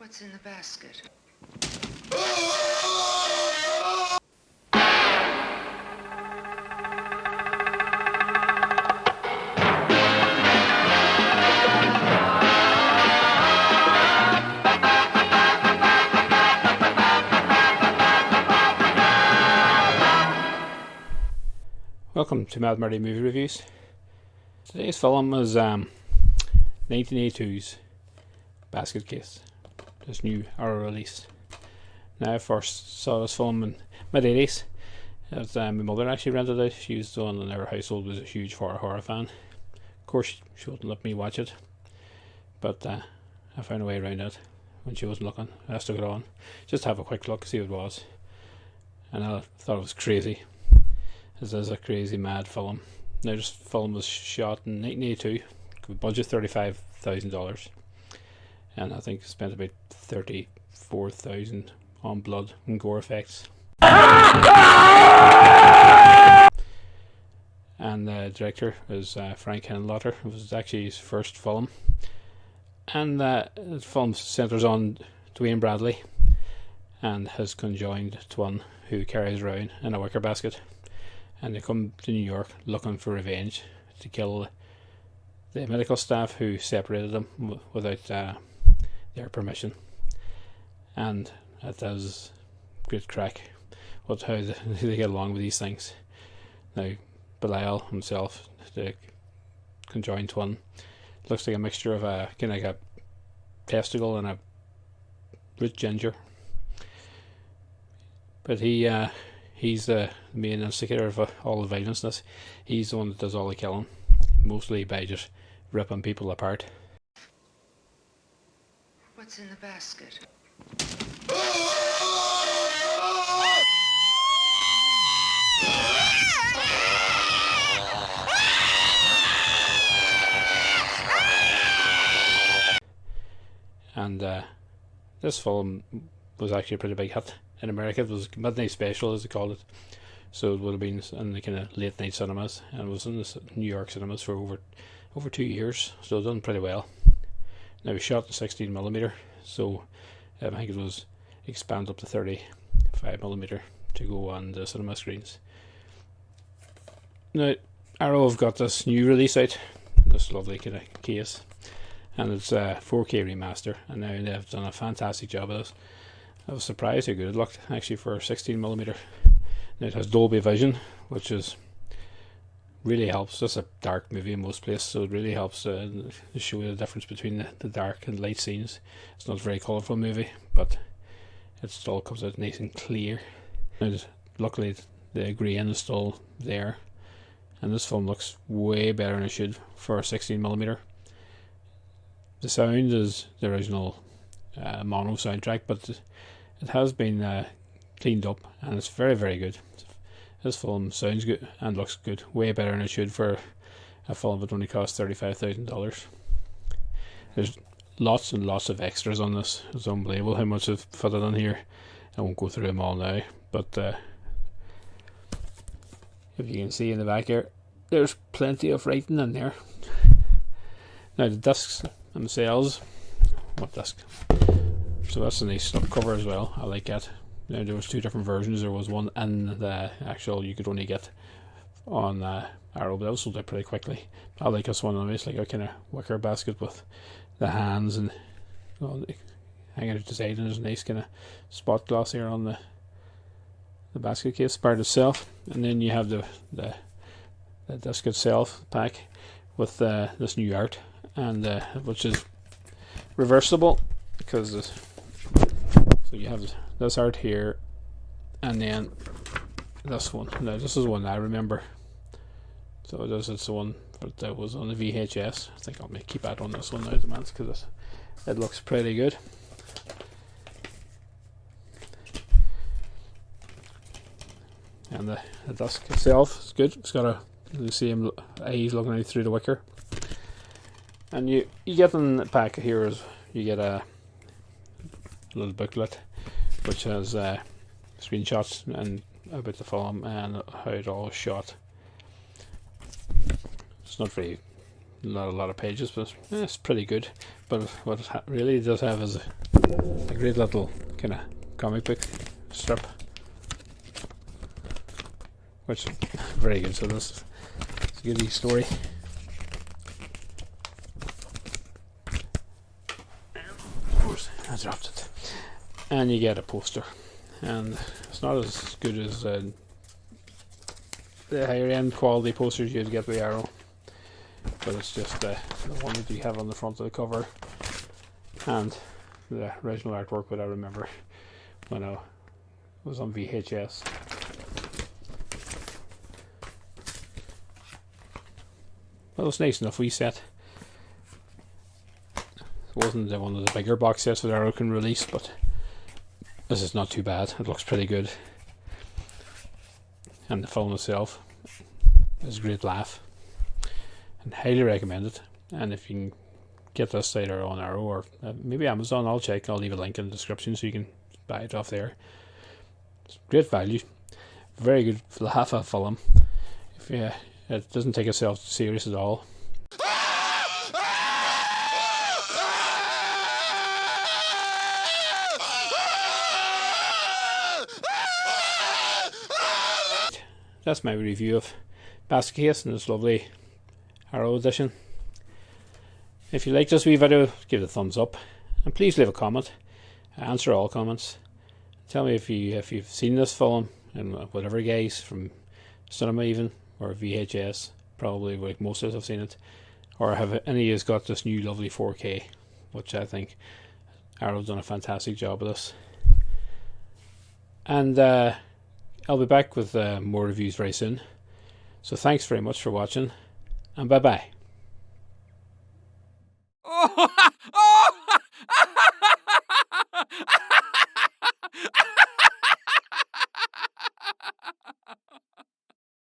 What's in the basket? Welcome to Mad Marty Movie Reviews. Today's film is 1982's Basket Case, this new horror release. Now, I first saw this film in mid-80s. My mother actually rented it. She was the one in our household was a huge horror fan. Of course, she wouldn't let me watch it, but I found a way around it when she wasn't looking. I stuck it on just to have a quick look, see what it was, and I thought it was crazy. This is a crazy mad film. Now, this film was shot in 1982, with a budget $35,000, and I think spent about $34,000 on blood and gore effects. And the director is Frank Henenlotter. It was actually his first film, and the film centres on Dwayne Bradley and his conjoined twin, who carries around in a wicker basket. And they come to New York looking for revenge to kill the medical staff who separated them without their permission. And it does great crack how they get along with these things. Now, Belial himself, the conjoined twin, looks like a mixture of a kind of like a testicle and a root ginger. But he's the main instigator of all the violence in this. He's the one that does all the killing, mostly by just ripping people apart. What's in the basket? And this film was actually a pretty big hit in America. It was midnight special, as they called it, so it would have been in the kind of late night cinemas, and it was in the New York cinemas for over 2 years, so it done pretty well. Now, it was shot in 16mm, so I think it was expanded up to 35mm to go on the cinema screens. Now, Arrow have got this new release out, this lovely kind of case, and it's a 4K remaster, and now they've done a fantastic job of this. I was surprised how good it looked actually for 16mm. Now, it has Dolby Vision, which is really helps. It's a dark movie in most places, so it really helps to show you the difference between the dark and light scenes. It's not a very colourful movie, but it still comes out nice and clear. Now, luckily the grain is still there, and this film looks way better than it should for 16mm. The sound is the original mono soundtrack, but it has been cleaned up, and it's very, very good. This film sounds good and looks good, way better than it should for a film that only cost $35,000. There's lots and lots of extras on this. It's unbelievable how much I've fitted in here. I won't go through them all now, but if you can see in the back here, there's plenty of writing in there. Now, the discs themselves, what disc? So that's a nice cover as well. I like that. Now, there was two different versions. There was one in the actual you could only get on Arrow, but that was sold out pretty quickly. I like this one. It's like a kind of wicker basket with the hands and hanging out the side, and there's a nice kind of spot gloss here on the basket case part itself. And then you have the disc itself pack with this new art, and which is reversible, because this. So you have this art here, and then this one. Now, this is one I remember. So it's the one that was on the VHS. I think I'll keep that on this one now, because it looks pretty good. And the disc itself is good. It's got the same eyes looking out through the wicker. And you get in the pack here is you get a little booklet which has screenshots and about the film and how it all is shot. It's not very not a lot of pages, but it's pretty good. But what it really does have is a great little kind of comic book strip, which is very good. So this is a good story. Of course, I dropped it. And you get a poster, and it's not as good as the higher end quality posters you'd get with Arrow, but it's just the one that you have on the front of the cover, and the original artwork that I remember when I was on VHS. Well, it's nice enough wee set. It wasn't one of the bigger box sets that Arrow can release, but this is not too bad. It looks pretty good. And the film itself is a great laugh. And highly recommend it. And if you can get this either on Arrow or maybe Amazon, I'll check. I'll leave a link in the description so you can buy it off there. It's great value. Very good laugh at film. It doesn't take itself serious at all. That's my review of Basket Case in this lovely Arrow edition. If you like this wee video, give it a thumbs up, and please leave a comment. I answer all comments. Tell me if you've seen this film, and whatever guys, from cinema even, or VHS, probably like most of us have seen it, or have any of you got this new lovely 4K, which I think Arrow's done a fantastic job of this. And I'll be back with more reviews very soon. So thanks very much for watching, and bye bye.